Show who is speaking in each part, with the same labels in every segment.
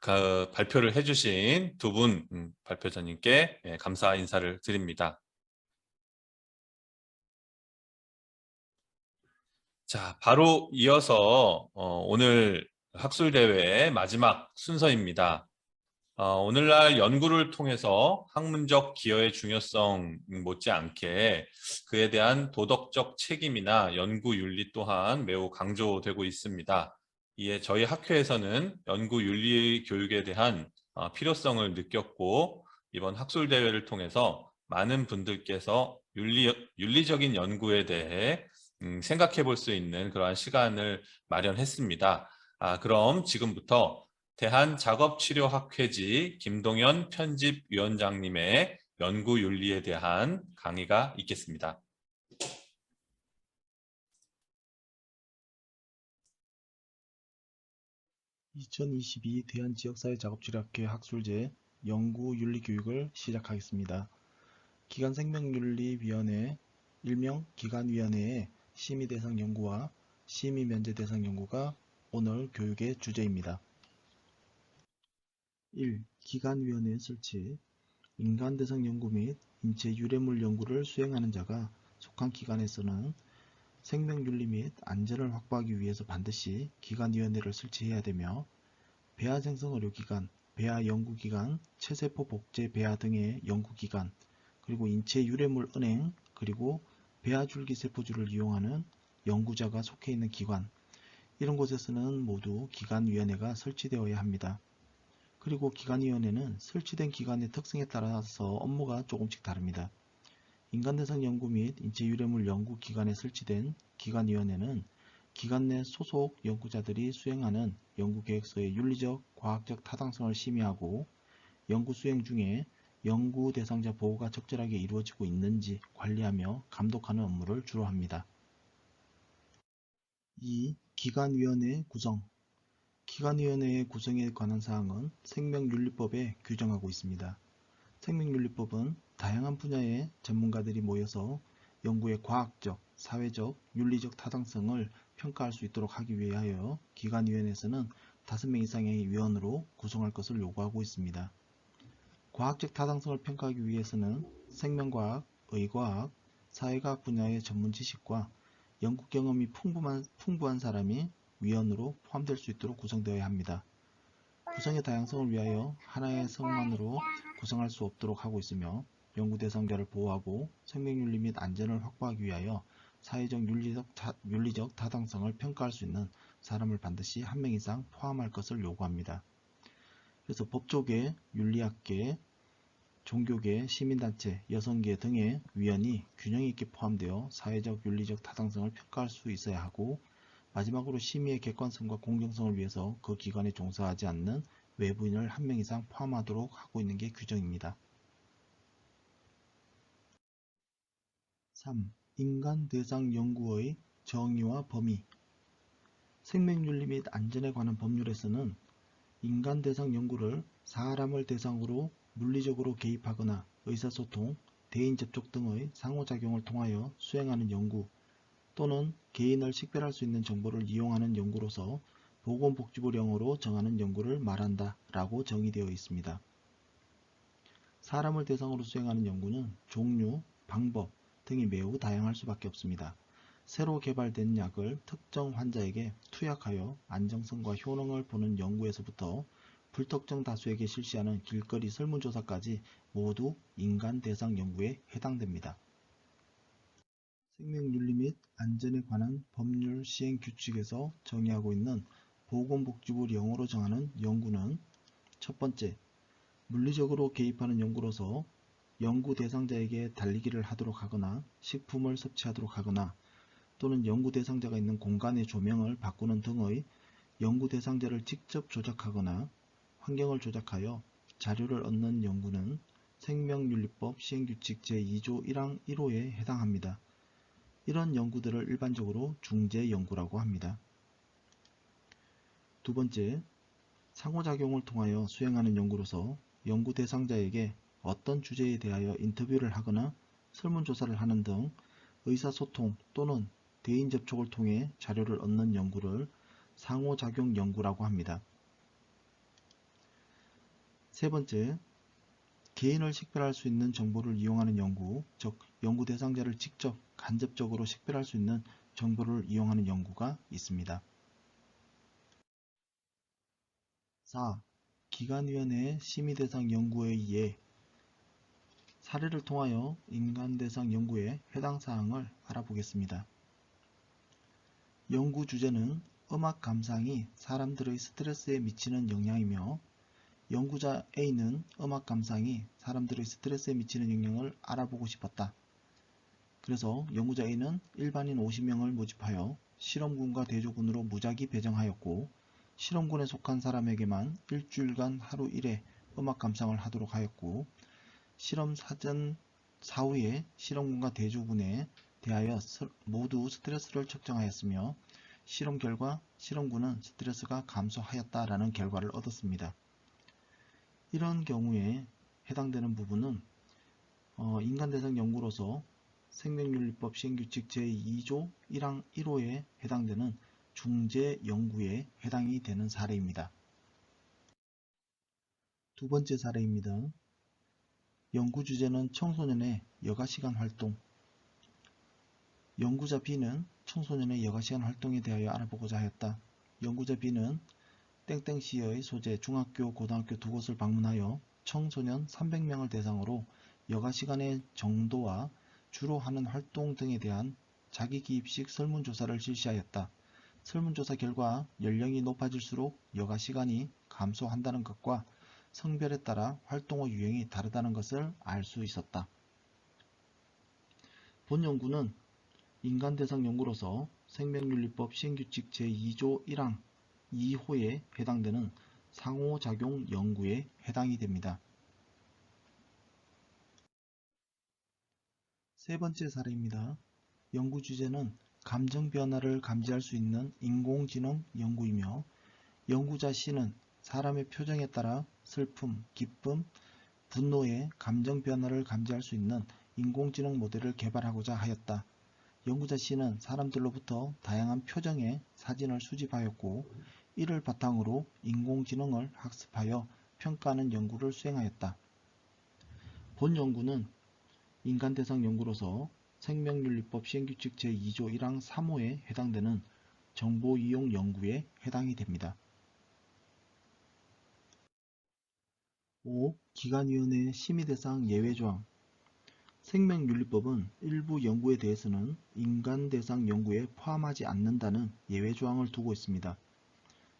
Speaker 1: 발표를 해주신 두 분 발표자님께 감사 인사를 드립니다. 자, 바로 이어서 오늘 학술대회의 마지막 순서입니다. 오늘날 연구를 통해서 학문적 기여의 중요성 못지않게 그에 대한 도덕적 책임이나 연구 윤리 또한 매우 강조되고 있습니다. 이에 저희 학회에서는 연구 윤리 교육에 대한 필요성을 느꼈고 이번 학술대회를 통해서 많은 분들께서 윤리적인 연구에 대해 생각해 볼 수 있는 그러한 시간을 마련했습니다. 그럼 지금부터 대한작업치료학회지 김동현 편집위원장님의 연구윤리에 대한 강의가 있겠습니다.
Speaker 2: 2022 대한지역사회작업치료학회 학술제 연구윤리교육을 시작하겠습니다. 기관생명윤리위원회, 일명 기관위원회의 심의대상 연구와 심의면제 대상 연구가 오늘 교육의 주제입니다. 1. 기관위원회 설치. 인간대상 연구 및 인체 유래물 연구를 수행하는 자가 속한 기관에서는 생명윤리 및 안전을 확보하기 위해서 반드시 기관위원회를 설치해야 되며 배아생성의료기관, 배아연구기관, 체세포 복제 배아 등의 연구기관, 그리고 인체 유래물 은행, 그리고 배아줄기 세포주를 이용하는 연구자가 속해 있는 기관, 이런 곳에서는 모두 기관위원회가 설치되어야 합니다. 그리고 기관위원회는 설치된 기관의 특성에 따라서 업무가 조금씩 다릅니다. 인간대상 연구 및 인체 유래물 연구기관에 설치된 기관위원회는 기관 내 소속 연구자들이 수행하는 연구계획서의 윤리적, 과학적 타당성을 심의하고 연구 수행 중에 연구 대상자 보호가 적절하게 이루어지고 있는지 관리하며 감독하는 업무를 주로 합니다. 2. 기관위원회 구성. 기관위원회의 구성에 관한 사항은 생명윤리법에 규정하고 있습니다. 생명윤리법은 다양한 분야의 전문가들이 모여서 연구의 과학적, 사회적, 윤리적 타당성을 평가할 수 있도록 하기 위하여 기관위원회에서는 5명 이상의 위원으로 구성할 것을 요구하고 있습니다. 과학적 타당성을 평가하기 위해서는 생명과학, 의과학, 사회과학 분야의 전문 지식과 연구 경험이 풍부한 사람이 위원으로 포함될 수 있도록 구성되어야 합니다. 구성의 다양성을 위하여 하나의 성만으로 구성할 수 없도록 하고 있으며 연구 대상자를 보호하고 생명윤리 및 안전을 확보하기 위하여 사회적 윤리적 타당성을 평가할 수 있는 사람을 반드시 1명 이상 포함할 것을 요구합니다. 그래서 법조계, 윤리학계, 종교계, 시민단체, 여성계 등의 위원이 균형 있게 포함되어 사회적 윤리적 타당성을 평가할 수 있어야 하고 마지막으로 심의의 객관성과 공정성을 위해서 그 기관에 종사하지 않는 외부인을 1명 이상 포함하도록 하고 있는 게 규정입니다. 3. 인간 대상 연구의 정의와 범위. 생명윤리 및 안전에 관한 법률에서는 인간 대상 연구를 사람을 대상으로 물리적으로 개입하거나 의사소통, 대인 접촉 등의 상호작용을 통하여 수행하는 연구 또는 개인을 식별할 수 있는 정보를 이용하는 연구로서 보건복지부령으로 정하는 연구를 말한다 라고 정의되어 있습니다. 사람을 대상으로 수행하는 연구는 종류, 방법 등이 매우 다양할 수밖에 없습니다. 새로 개발된 약을 특정 환자에게 투약하여 안정성과 효능을 보는 연구에서부터 불특정 다수에게 실시하는 길거리 설문조사까지 모두 인간 대상 연구에 해당됩니다. 생명윤리 및 안전에 관한 법률 시행 규칙에서 정의하고 있는 보건복지부 령으로 정하는 연구는 첫 번째, 물리적으로 개입하는 연구로서 연구 대상자에게 달리기를 하도록 하거나 식품을 섭취하도록 하거나 또는 연구 대상자가 있는 공간의 조명을 바꾸는 등의 연구 대상자를 직접 조작하거나 환경을 조작하여 자료를 얻는 연구는 생명윤리법 시행규칙 제2조 1항 1호에 해당합니다. 이런 연구들을 일반적으로 중재연구라고 합니다. 두 번째, 상호작용을 통하여 수행하는 연구로서 연구 대상자에게 어떤 주제에 대하여 인터뷰를 하거나 설문조사를 하는 등 의사소통 또는 대인 접촉을 통해 자료를 얻는 연구를 상호작용 연구라고 합니다. 세 번째, 개인을 식별할 수 있는 정보를 이용하는 연구, 즉 연구 대상자를 직접 간접적으로 식별할 수 있는 정보를 이용하는 연구가 있습니다. 4. 기관위원회의 심의대상 연구에 의해 사례를 통하여 인간대상 연구의 해당 사항을 알아보겠습니다. 연구 주제는 음악 감상이 사람들의 스트레스에 미치는 영향이며 연구자 A는 음악 감상이 사람들의 스트레스에 미치는 영향을 알아보고 싶었다. 그래서 연구자 A는 일반인 50명을 모집하여 실험군과 대조군으로 무작위 배정하였고 실험군에 속한 사람에게만 일주일간 하루 1회 음악 감상을 하도록 하였고 실험 사전 사후에 실험군과 대조군에 대하여 모두 스트레스를 측정하였으며 실험 결과 실험군은 스트레스가 감소하였다라는 결과를 얻었습니다. 이런 경우에 해당되는 부분은 인간대상 연구로서 생명윤리법 시행규칙 제2조 1항 1호에 해당되는 중재 연구에 해당이 되는 사례입니다. 두 번째 사례입니다. 연구 주제는 청소년의 여가시간 활동. 연구자 B는 청소년의 여가시간 활동에 대하여 알아보고자 하였다. 연구자 B는 땡땡시의 소재 중학교, 고등학교 두 곳을 방문하여 청소년 300명을 대상으로 여가시간의 정도와 주로 하는 활동 등에 대한 자기기입식 설문조사를 실시하였다. 설문조사 결과 연령이 높아질수록 여가시간이 감소한다는 것과 성별에 따라 활동의 유형이 다르다는 것을 알 수 있었다. 본 연구는 인간대상 연구로서 생명윤리법 시행규칙 제2조 1항 2호에 해당되는 상호작용 연구에 해당이 됩니다. 세 번째 사례입니다. 연구 주제는 감정 변화를 감지할 수 있는 인공지능 연구이며 연구자 C는 사람의 표정에 따라 슬픔, 기쁨, 분노의 감정 변화를 감지할 수 있는 인공지능 모델을 개발하고자 하였다. 연구자 C는 사람들로부터 다양한 표정의 사진을 수집하였고 이를 바탕으로 인공지능을 학습하여 평가하는 연구를 수행하였다. 본 연구는 인간대상 연구로서 생명윤리법 시행규칙 제2조 1항 3호에 해당되는 정보이용 연구에 해당이 됩니다. 5. 기관위원회 심의대상 예외조항. 생명윤리법은 일부 연구에 대해서는 인간대상 연구에 포함하지 않는다는 예외조항을 두고 있습니다.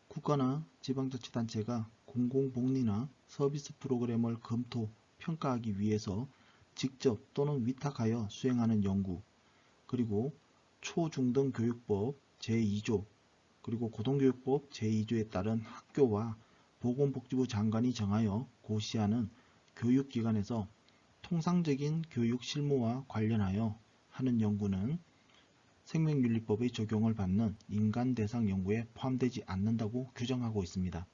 Speaker 2: 국가나 지방자치단체가 공공복리나 서비스 프로그램을 검토, 평가하기 위해서 직접 또는 위탁하여 수행하는 연구, 그리고 초중등교육법 제2조, 그리고 고등교육법 제2조에 따른 학교와 보건복지부 장관이 정하여 고시하는 교육기관에서 통상적인 교육 실무와 관련하여 하는 연구는 생명윤리법의 적용을 받는 인간대상 연구에 포함되지 않는다고 규정하고 있습니다.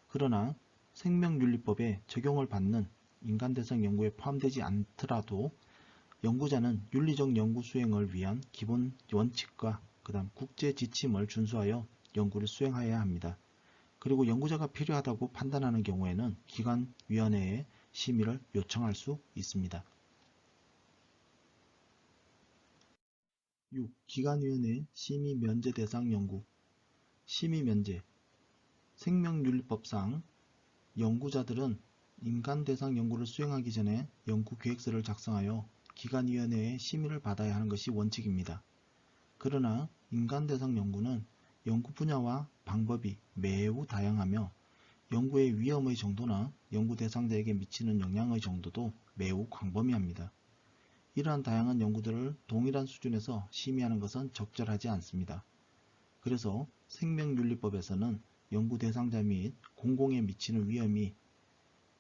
Speaker 2: 그러나 생명윤리법에 적용을 받는 인간대상 연구에 포함되지 않더라도 연구자는 윤리적 연구 수행을 위한 기본 원칙과 그다음 국제 지침을 준수하여 연구를 수행해야 합니다. 그리고 연구자가 필요하다고 판단하는 경우에는 기관위원회에 심의를 요청할 수 있습니다. 6. 기관위원회 심의 면제 대상 연구. 심의 면제. 생명윤리법상 연구자들은 인간 대상 연구를 수행하기 전에 연구 계획서를 작성하여 기관위원회의 심의를 받아야 하는 것이 원칙입니다. 그러나 인간 대상 연구는 연구 분야와 방법이 매우 다양하며 연구의 위험의 정도나 연구 대상자에게 미치는 영향의 정도도 매우 광범위합니다. 이러한 다양한 연구들을 동일한 수준에서 심의하는 것은 적절하지 않습니다. 그래서 생명윤리법에서는 연구 대상자 및 공공에 미치는 위험이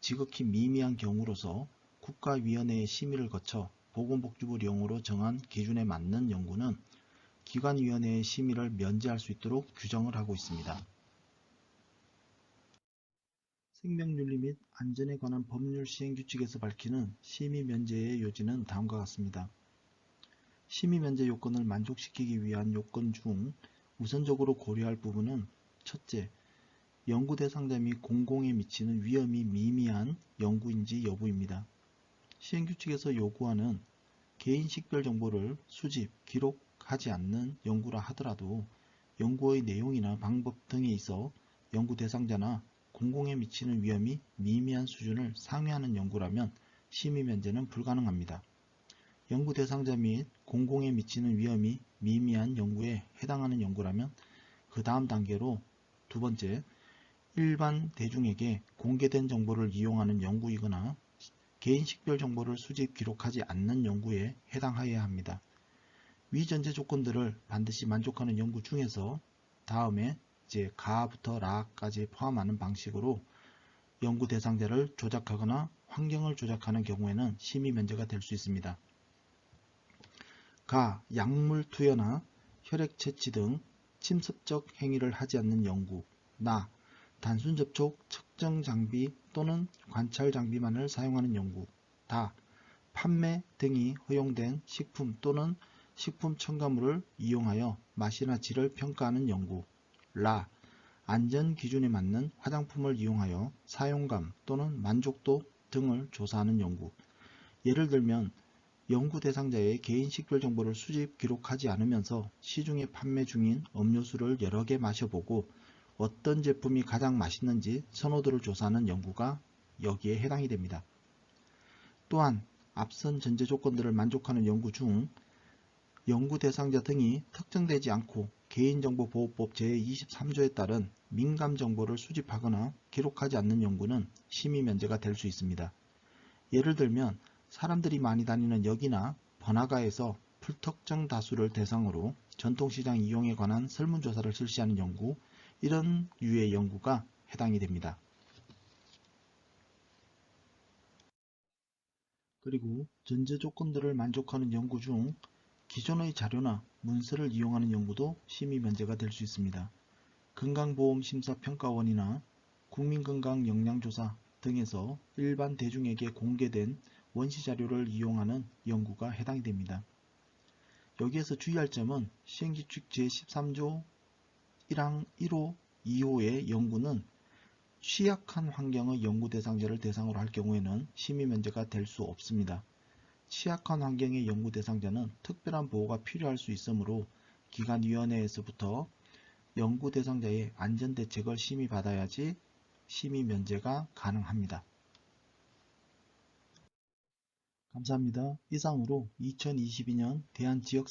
Speaker 2: 지극히 미미한 경우로서 국가위원회의 심의를 거쳐 보건복지부령으로 정한 기준에 맞는 연구는 기관위원회의 심의를 면제할 수 있도록 규정을 하고 있습니다. 생명윤리 및 안전에 관한 법률 시행규칙에서 밝히는 심의 면제의 요지는 다음과 같습니다. 심의 면제 요건을 만족시키기 위한 요건 중 우선적으로 고려할 부분은 첫째, 연구 대상자 및 공공에 미치는 위험이 미미한 연구인지 여부입니다. 시행규칙에서 요구하는 개인 식별 정보를 수집, 기록하지 않는 연구라 하더라도 연구의 내용이나 방법 등에 있어 연구 대상자나 공공에 미치는 위험이 미미한 수준을 상회하는 연구라면 심의 면제는 불가능합니다. 연구 대상자 및 공공에 미치는 위험이 미미한 연구에 해당하는 연구라면 그 다음 단계로 두 번째, 일반 대중에게 공개된 정보를 이용하는 연구이거나 개인 식별 정보를 수집, 기록하지 않는 연구에 해당하여야 합니다. 위전제 조건들을 반드시 만족하는 연구 중에서 다음에 이제 가부터 라까지 포함하는 방식으로 연구 대상자를 조작하거나 환경을 조작하는 경우에는 심의 면제가 될 수 있습니다. 가, 약물 투여나 혈액 채취 등 침습적 행위를 하지 않는 연구. 나, 단순 접촉, 측정 장비 또는 관찰 장비만을 사용하는 연구. 다, 판매 등이 허용된 식품 또는 식품 첨가물을 이용하여 맛이나 질을 평가하는 연구. 라, 안전 기준에 맞는 화장품을 이용하여 사용감 또는 만족도 등을 조사하는 연구. 예를 들면 연구 대상자의 개인 식별 정보를 수집, 기록하지 않으면서 시중에 판매 중인 음료수를 여러 개 마셔보고 어떤 제품이 가장 맛있는지 선호도를 조사하는 연구가 여기에 해당이 됩니다. 또한 앞선 전제 조건들을 만족하는 연구 중 연구 대상자 등이 특정되지 않고 개인정보보호법 제23조에 따른 민감 정보를 수집하거나 기록하지 않는 연구는 심의 면제가 될 수 있습니다. 예를 들면 사람들이 많이 다니는 역이나 번화가에서 불특정 다수를 대상으로 전통시장 이용에 관한 설문조사를 실시하는 연구, 이런 유의 연구가 해당이 됩니다. 그리고 전제 조건들을 만족하는 연구 중 기존의 자료나 문서를 이용하는 연구도 심의 면제가 될 수 있습니다. 건강보험심사평가원이나 국민건강영양조사 등에서 일반 대중에게 공개된 원시자료를 이용하는 연구가 해당이 됩니다. 여기에서 주의할 점은 시행규칙 제13조 1항 1호, 2호의 연구는 취약한 환경의 연구 대상자를 대상으로 할 경우에는 심의 면제가 될 수 없습니다. 취약한 환경의 연구 대상자는 특별한 보호가 필요할 수 있으므로 기관위원회에서부터 연구 대상자의 안전대책을 심의받아야지 심의 면제가 가능합니다. 감사합니다. 이상으로 2022년 대한지역